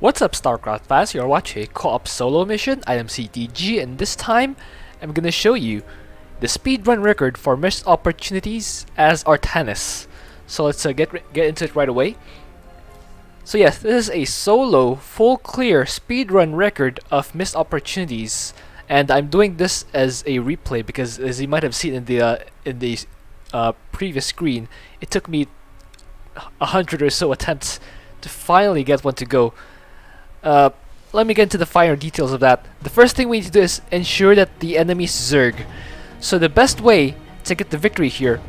What's up, Starcraft fans? You're watching a co-op solo mission. I am CTG, and this time I'm gonna show you the speedrun record for missed opportunities as Artanis. So let's get into it right away. So yes, this is a solo, full clear speedrun record of missed opportunities, and I'm doing this as a replay because, as you might have seen in the previous screen, it took me 100 or so attempts to finally get one to go. Let me get into the finer details of that. The first thing we need to do is ensure that the enemy's Zerg. So the best way to get the victory here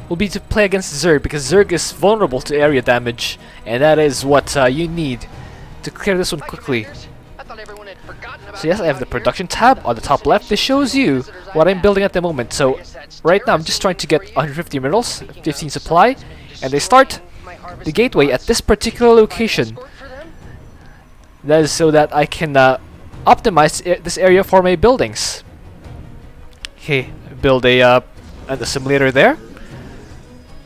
will be to play against Zerg, because Zerg is vulnerable to area damage, and that is what you need to clear this one quickly. So yes, I have the production tab on the top left. This shows you what I'm building at the moment. So right now I'm just trying to get 150 minerals, 15 supply, and they start the gateway at this particular location. That is so that I can optimize this area for my buildings. Okay, build an assimilator there.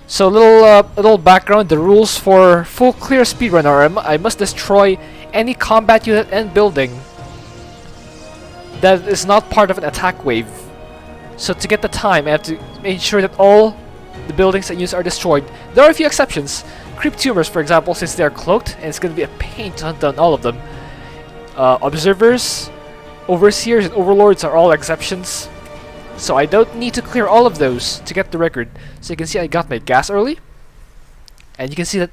So little background: the rules for full clear speedrun are I must destroy any combat unit and building that is not part of an attack wave. So to get the time, I have to make sure that all the buildings and units are destroyed. There are a few exceptions. Creep tumors, for example, since they are cloaked, and it's going to be a pain to hunt down all of them. Observers, overseers, and overlords are all exceptions. So I don't need to clear all of those to get the record. So you can see I got my gas early, and you can see that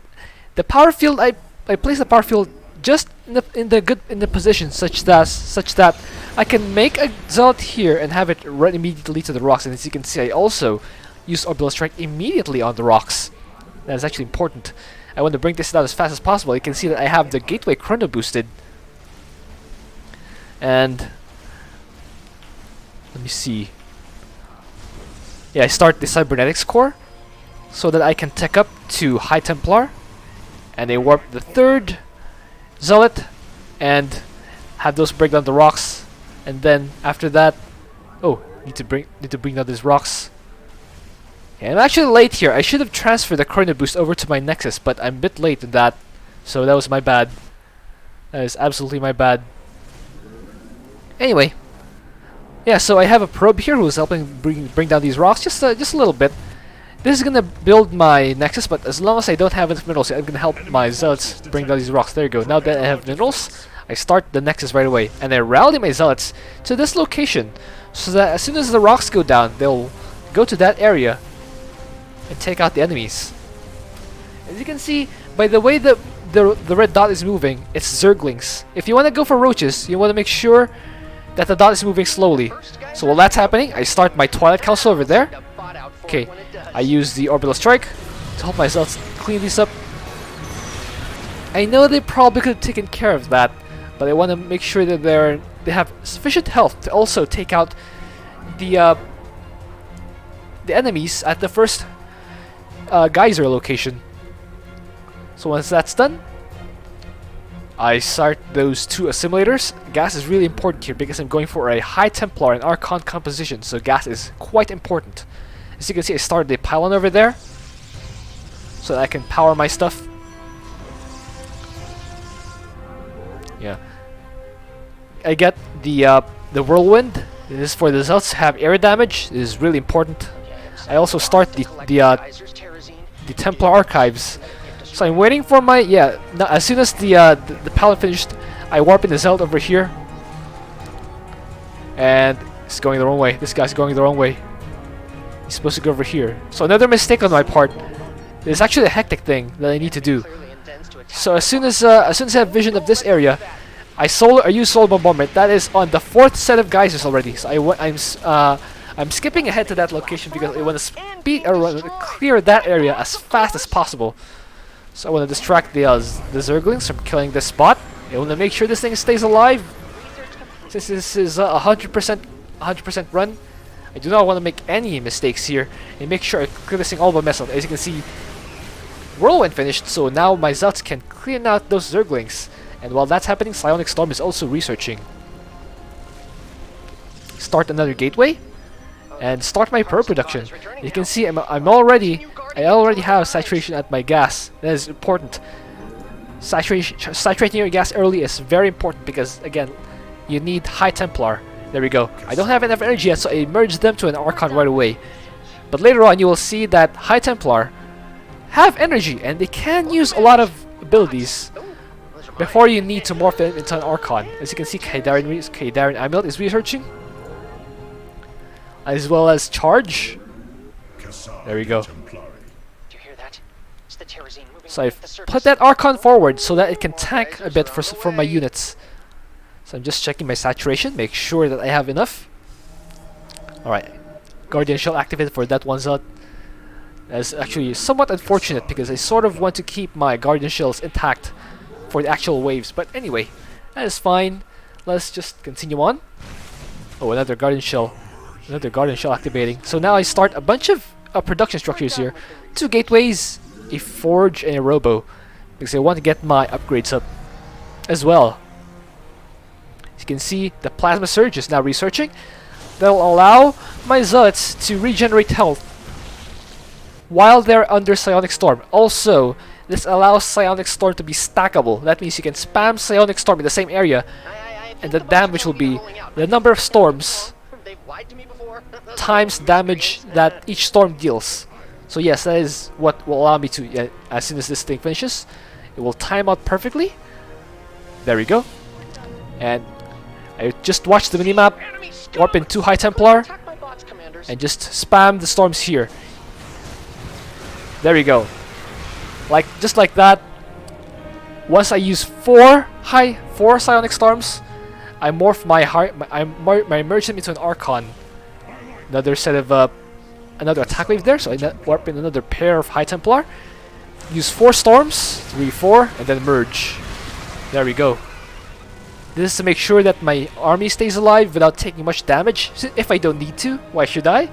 the power field, I placed the power field just in the position such that I can make a zealot here and have it run immediately to the rocks. And as you can see, I also use orbital strike immediately on the rocks. That is actually important. I want to bring this down as fast as possible. You can see that I have the gateway Chrono boosted. And let me see. Yeah, I start the cybernetics core so that I can tech up to High Templar, and I warp the third zealot and have those break down the rocks. And then after that, need to bring down these rocks. Yeah, I'm actually late here. I should have transferred the Chrono boost over to my Nexus, but I'm a bit late in that, so that was my bad. That is absolutely my bad. Anyway, yeah, so I have a probe here who's helping bring down these rocks just a little bit. This is gonna build my Nexus, but as long as I don't have enough minerals, I'm gonna help my zealots bring down these rocks. There you go. Now that I have minerals, I start the Nexus right away, and I rally my zealots to this location so that as soon as the rocks go down, they'll go to that area and take out the enemies. As you can see, by the way the red dot is moving, it's Zerglings. If you want to go for roaches, you want to make sure that the dot is moving slowly. So while that's happening, I start my Twilight Council over there. Okay, I use the orbital strike to help myself clean these up. I know they probably could have taken care of that, but I want to make sure that they have sufficient health to also take out the enemies at the first geyser location. So once that's done, I start those two assimilators. Gas is really important here because I'm going for a High Templar and Archon composition, so gas is quite important. As you can see, I started the pylon over there so that I can power my stuff. Yeah, I get the whirlwind. This is for the zealots to have air damage. This is really important. I also start the Templar archives. So I'm waiting for my as soon as the pallet finished, I warp in the zealot over here, and it's going the wrong way. This guy's going the wrong way. He's supposed to go over here. So another mistake on my part. There's actually a hectic thing that I need to do. So as soon as I have vision of this area, I use solar bombardment. That is on the fourth set of geysers already. So I'm skipping ahead to that location because I want to clear that area as fast as possible. So I want to distract the Zerglings from killing this spot. I want to make sure this thing stays alive. Since this is 100% run, I do not want to make any mistakes here and make sure I clear this thing all by myself. As you can see, Whirlwind finished, so now my zealots can clean out those Zerglings. And while that's happening, Psionic Storm is also researching. Start another gateway and start my pearl production. You can see I already have saturation at my gas. That is important. Saturating your gas early is very important because, again, you need High Templar. There we go. I don't have enough energy yet, so I merged them to an Archon right away. But later on, you will see that High Templar have energy, and they can use a lot of abilities before you need to morph them into an Archon. As you can see, Kaydarian Amulet is researching, as well as Charge. There we go. So I've put that Archon forward so that it can tank a bit for my units. So I'm just checking my saturation, make sure that I have enough. Alright, Guardian Shell activated for that one Zealot. That's actually somewhat unfortunate because I sort of want to keep my Guardian Shells intact for the actual waves. But anyway, that is fine. Let's just continue on. Oh, another Guardian Shell. Another Guardian Shell activating. So now I start a bunch of production structures here. 2 gateways, a forge, and a robo. Because I want to get my upgrades up as well. As you can see, the Plasma Surge is now researching. That'll allow my Zealots to regenerate health while they're under Psionic Storm. Also, this allows Psionic Storm to be stackable. That means you can spam Psionic Storm in the same area, and the damage will be the number of storms times damage that each storm deals. So yes, that is what will allow me to, as soon as this thing finishes, it will time out perfectly. There we go. And I just watched the minimap, warp in 2 High Templar, and just spam the storms here. There we go. Just like that. Once I use 4 Psionic Storms, I morph I merge them into an Archon. Another set of another attack wave there, so I warp in another pair of High Templar. Use 4 storms, 3, 4, and then merge. There we go. This is to make sure that my army stays alive without taking much damage. If I don't need to, why should I?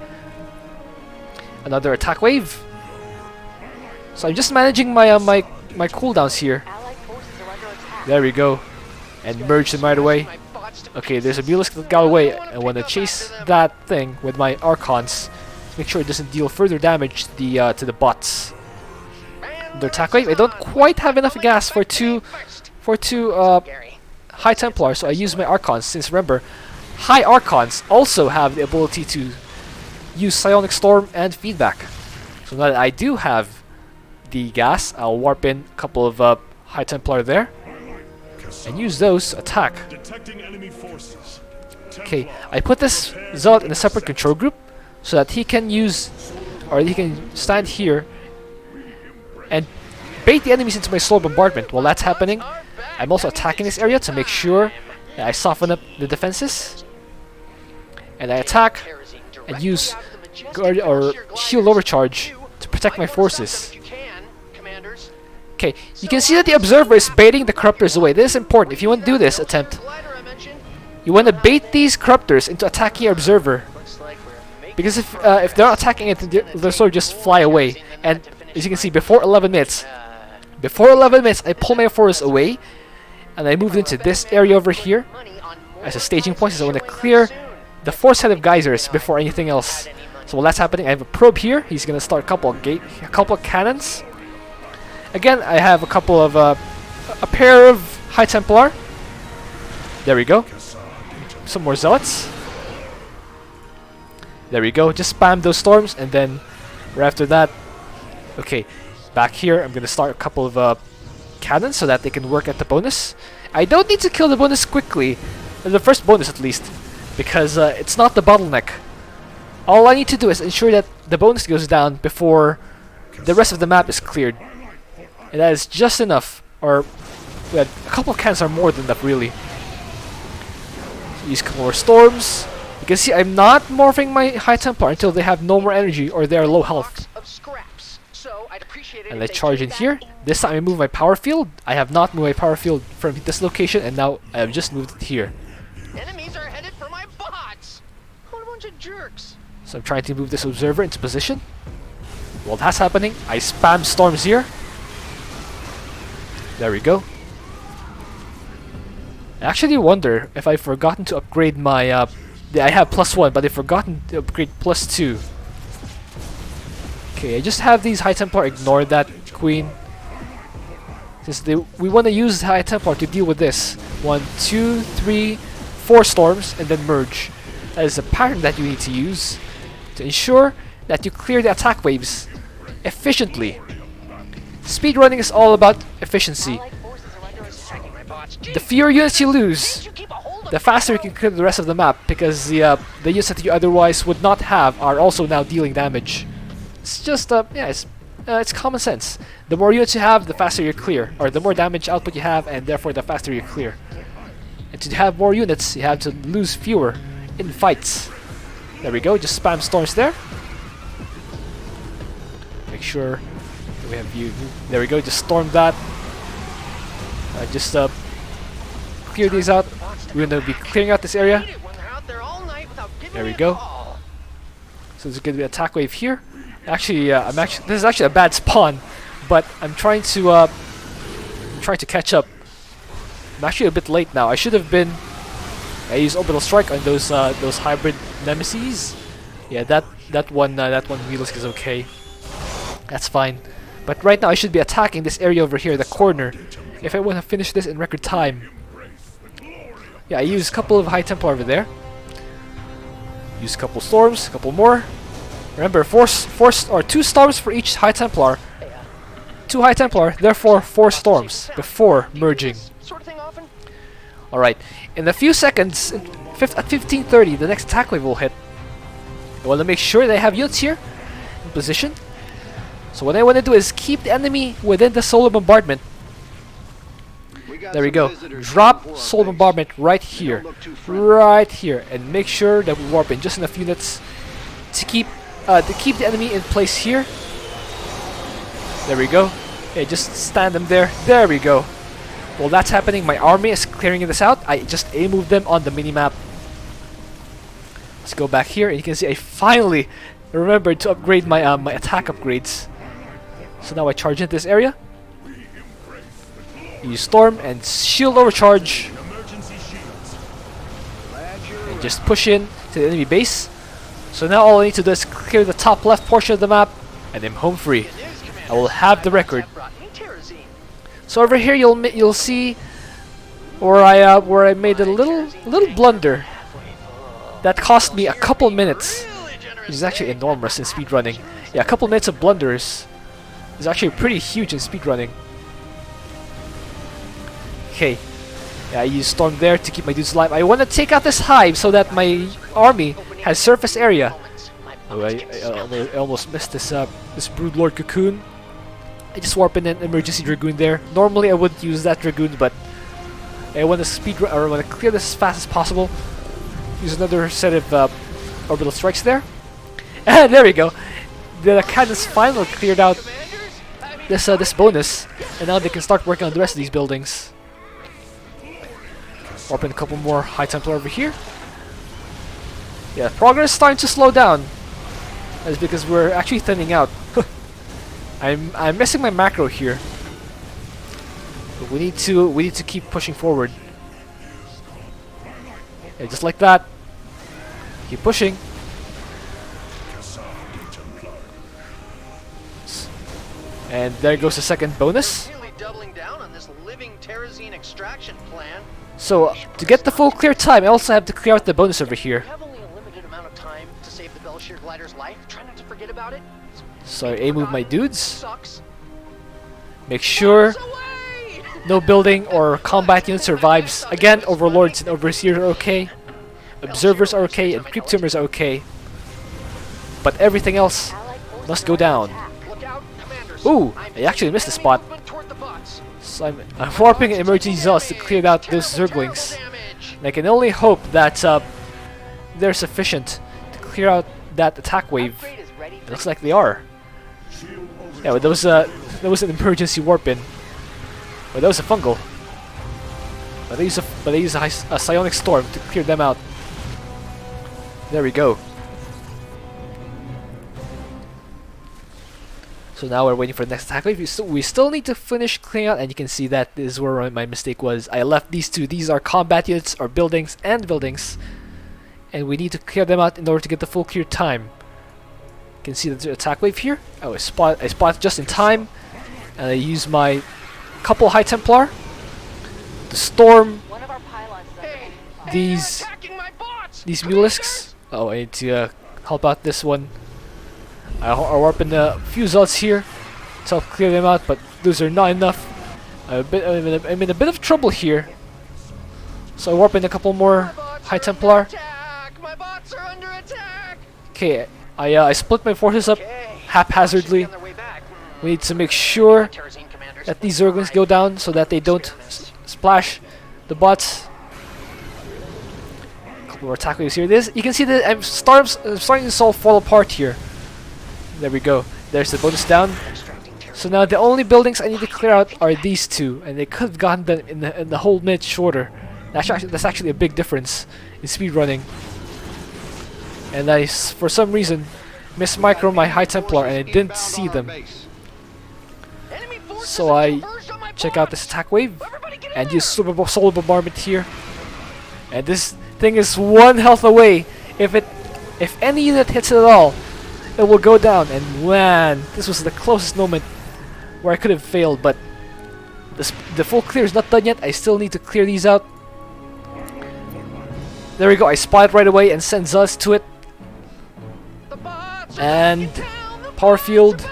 Another attack wave. So I'm just managing my my cooldowns here. There we go. And merge them right away. Okay, there's a Bealisk that got away. I want to chase that thing with my Archons. Make sure it doesn't deal further damage to the bots. The attack wave. I don't quite have enough gas for two High Templars, so I use my Archons. Since remember, High Archons also have the ability to use Psionic Storm and feedback. So now that I do have the gas, I'll warp in a couple of High Templar there and use those to attack. Okay, I put this Zealot in a separate control group so that he can use, or he can stand here and bait the enemies into my slow bombardment. While that's happening, I'm also attacking this area to make sure that I soften up the defenses. And I attack and use shield overcharge to protect my forces. Okay, you can see that the Observer is baiting the Corruptors away. This is important. If you want to do this attempt, you want to bait these Corruptors into attacking your Observer. Because if they're not attacking it, they'll sort of just fly away. And as you can see, before 11 minutes, I pull my force away, and I moved into this area over here as a staging point, so I want to clear the 4 set of geysers before anything else. So while that's happening, I have a probe here. He's gonna start a couple of cannons. Again, I have a couple of a pair of High Templar. There we go. Some more Zealots. There we go. Just spam those storms, and then right after that, okay, back here I'm gonna start a couple of cannons so that they can work at the bonus. I don't need to kill the bonus quickly, the first bonus at least, because it's not the bottleneck. All I need to do is ensure that the bonus goes down before the rest of the map is cleared. And that is just enough, or a couple of cannons are more than enough really. Use a couple more storms. You can see I'm not morphing my High Templar until they have no more energy or they are low health. And I charge in here. This time I move my power field. I have not moved my power field from this location, and now I have just moved it here. Enemies are headed for my bots. What a bunch of jerks. So I'm trying to move this Observer into position. While that's happening, I spam storms here. There we go. I actually wonder if I've forgotten to upgrade my I have +1, but I've forgotten to upgrade +2. Okay, I just have these High Templar. Ignore that, Queen. Since we want to use High Templar to deal with this. 1, 2, 3, 4 storms and then merge. That is a pattern that you need to use to ensure that you clear the attack waves efficiently. Speedrunning is all about efficiency. The fewer units you lose, the faster you can clear the rest of the map, because the units that you otherwise would not have are also now dealing damage. It's just yeah, it's common sense. The more units you have, the faster you clear, or the more damage output you have, and therefore the faster you clear. And to have more units, you have to lose fewer in fights. There we go. Just spam storms there. Make sure we have view. There we go. Just storm that. Just clear these out. We're gonna be clearing out this area. There we go. So there's gonna be an attack wave here. Actually, this is actually a bad spawn, but I'm trying to catch up. I'm actually a bit late now. I should have been. I used orbital strike on those hybrid nemesis. Yeah, that one realistic is okay. That's fine. But right now I should be attacking this area over here, the corner, if I want to finish this in record time. Yeah, I used a couple of High Templar over there. Use a couple storms, a couple more. Remember, 2 storms for each High Templar. 2 High Templar, therefore 4 storms before merging. Alright, in a few seconds, at 15:30, the next attack wave will hit. I want to make sure they have units here in position. So what I want to do is keep the enemy within the solar bombardment. There we go. Drop solar bombardment right here. Right here. And make sure that we warp in just enough units to keep the enemy in place here. There we go. Okay, just stand them there. There we go. While that's happening, my army is clearing this out. I just A-moved them on the minimap. Let's go back here, and you can see I finally remembered to upgrade my my attack upgrades. So now I charge into this area. Use storm and shield overcharge. And just push in to the enemy base. So now all I need to do is clear the top left portion of the map, and I'm home free. I will have the record. So over here you'll see where I made a little blunder that cost me a couple minutes, which is actually enormous in speedrunning. Yeah, a couple minutes of blunders is actually pretty huge in speedrunning. Okay, yeah, I use storm there to keep my dudes alive. I want to take out this hive so that my army has surface area. Oh, I almost missed this this Broodlord cocoon. I just warp in an emergency dragoon there. Normally I would use that dragoon, but I want to I want to clear this as fast as possible. Use another set of orbital strikes there, and there we go. The cannons finally cleared out this bonus, and now they can start working on the rest of these buildings. Warp in a couple more High Templar over here. Yeah, progress is starting to slow down. That's because we're actually thinning out. I'm missing my macro here. But we need to keep pushing forward. Yeah, just like that. Keep pushing. And there goes the second bonus. So to get the full clear time, I also have to clear out the bonus over here. So I A-move my dudes. Make sure no building or combat unit survives. Again, overlords and overseers are okay. Observers are okay, and creep tumors are okay. But everything else must go down. Ooh, I actually missed the spot. So I'm warping emergency zealots to clear out those zerglings. And I can only hope that they're sufficient to clear out that attack wave. It looks like they are. Yeah, but there was an emergency warp in. But that was a fungal. But they use a psionic storm to clear them out. There we go. So now we're waiting for the next attack wave. We still need to finish clearing out, and you can see that this is where my mistake was. I left these two. These are combat units, or buildings, and we need to clear them out in order to get the full clear time. You can see the attack wave here. Oh, I spot just in time, and I use my couple High Templar to storm One of our pylons is under Hey, enemy fire. these they're attacking my bots. these Mulisks. Oh, I need to help out this one. I'll warp in a few Zealots here to help clear them out, but those are not enough. I'm in a bit of trouble here. So I warp in a couple more High Templar. My bots are under attack. Okay, I split my forces up haphazardly. On their way back. We need to make sure Terrazine commanders. that these Zerglings go down so that they don't splash the bots. Couple more attack waves here. You can see that I'm starting to all fall apart here. There we go. There's the bonus down. So now the only buildings I need to clear out are these two, and they could have gotten them in the whole minute shorter. That's actually a big difference in speedrunning. And I, for some reason, mismicro my High Templar and I didn't see them. So I check out this attack wave and use solar bombardment here. And this thing is 1 health away. If any unit hits it at all, it will go down. And man, this was the closest moment where I could have failed. But the full clear is not done yet. I still need to clear these out. There we go. I spy it right away and send Zuz to it. And power field,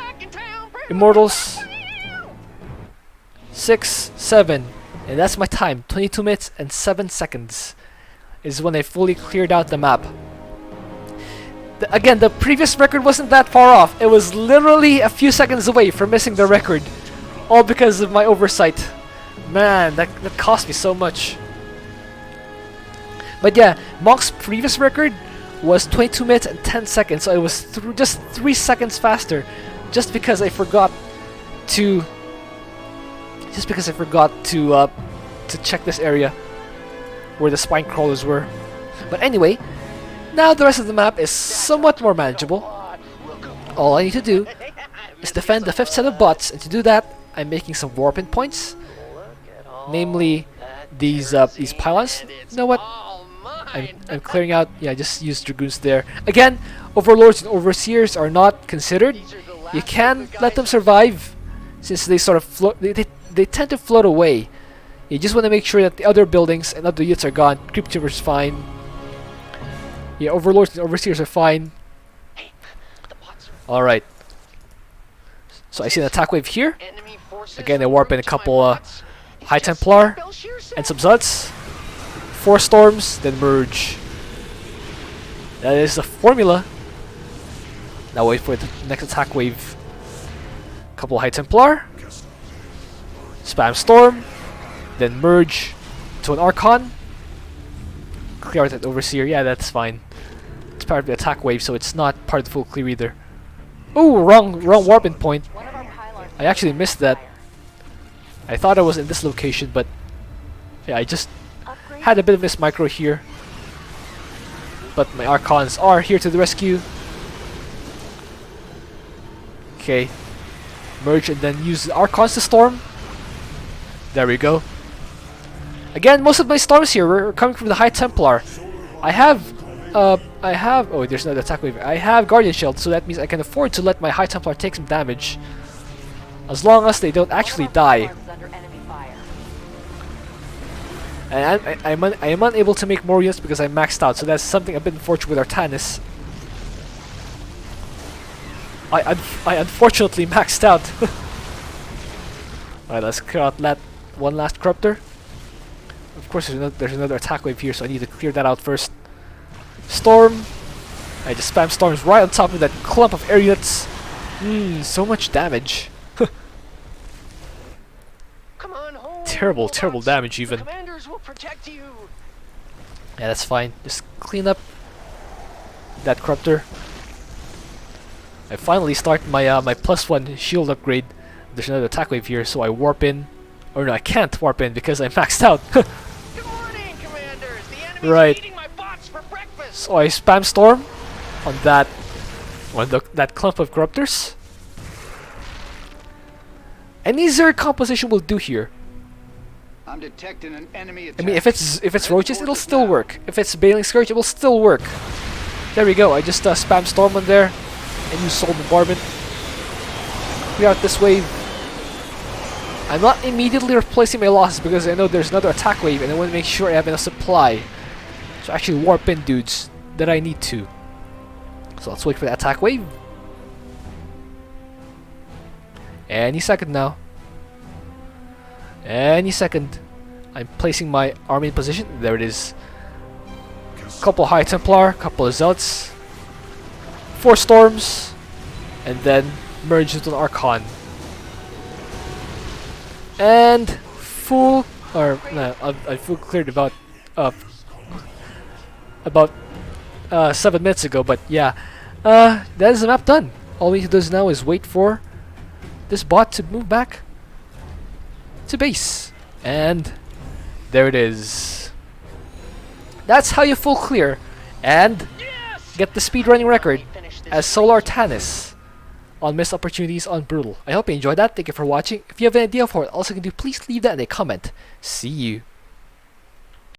Immortals, 6, 7, and that's my time. 22 minutes and 7 seconds is when I fully cleared out the map. Again, the previous record wasn't that far off. It was literally a few seconds away from missing the record, all because of my oversight. Man, that cost me so much. But yeah, Monk's previous record was 22 minutes and 10 seconds, so it was just 3 seconds faster, just because I forgot to check this area where the spine crawlers were. But anyway, now the rest of the map is somewhat more manageable. All I need to do is defend the 5th set of bots, and to do that, I'm making some warp-in points, namely these pylons. You know what? I'm clearing out. Yeah, I just used Dragoons there. Again, Overlords and Overseers are not considered. You can let them survive, since they sort of float. They tend to float away. You just want to make sure that the other buildings and other units are gone. Creep Timber's fine. Yeah, Overlords and Overseers are fine. Alright. So I see an attack wave here. Again, I warp in a couple High Templar and some Zuds. 4 storms, then merge. That is the formula. Now wait for the next attack wave. Couple High Templar. Spam storm. Then merge to an Archon. Clear out that Overseer. Yeah, that's fine. It's part of the attack wave, so it's not part of the full clear either. Oh, wrong warping point. I actually missed that. I thought I was in this location, but yeah, I just had a bit of this micro here. But my Archons are here to the rescue. Okay. Merge and then use the Archons to storm. There we go. Again, most of my storms here were coming from the High Templar. I have oh, there's another attack wave. I have Guardian Shield, so that means I can afford to let my High Templar take some damage, as long as they don't actually die. And I am unable to make more units because I'm maxed out, so that's something a bit unfortunate with Artanis. I unfortunately maxed out. Alright, let's clear out that one last corruptor. Of course, there's another attack wave here, so I need to clear that out first. Storm. I just spam storms right on top of that clump of air units. So much damage. Come on home, terrible robots. damage even. The commanders will protect you. Yeah, that's fine. Just clean up that corruptor. I finally start my my +1 shield upgrade. There's another attack wave here, so I warp in. Or no, I can't warp in because I'm maxed out. Good morning, commanders. The enemy's Right. eating my bots for breakfast. So I spam storm on that that clump of corruptors. Any Zerg composition will do here. I'm detecting an enemy attack. I mean, if it's roaches, it'll still work. If it's Baling Scourge, it will still work. There we go. I just spam storm on there and use soul bombardment. Clear out this wave. I'm not immediately replacing my losses because I know there's another attack wave and I want to make sure I have enough supply to actually warp in dudes that I need to. So let's wait for the attack wave. Any second now. Any second. I'm placing my army in position. There it is. Couple High Templar, couple of Zealots, 4 Storms, and then merge into an Archon. And full, or no, I full cleared about 7 minutes ago. But yeah, that is the map done. All we need to do now is wait for this bot to move back to base, and there it is. That's how you full clear and get the speedrunning record as solo Artanis on missed opportunities on Brutal. I hope you enjoyed that. Thank you for watching. If you have an idea for what else I can do, please leave that in a comment. See you.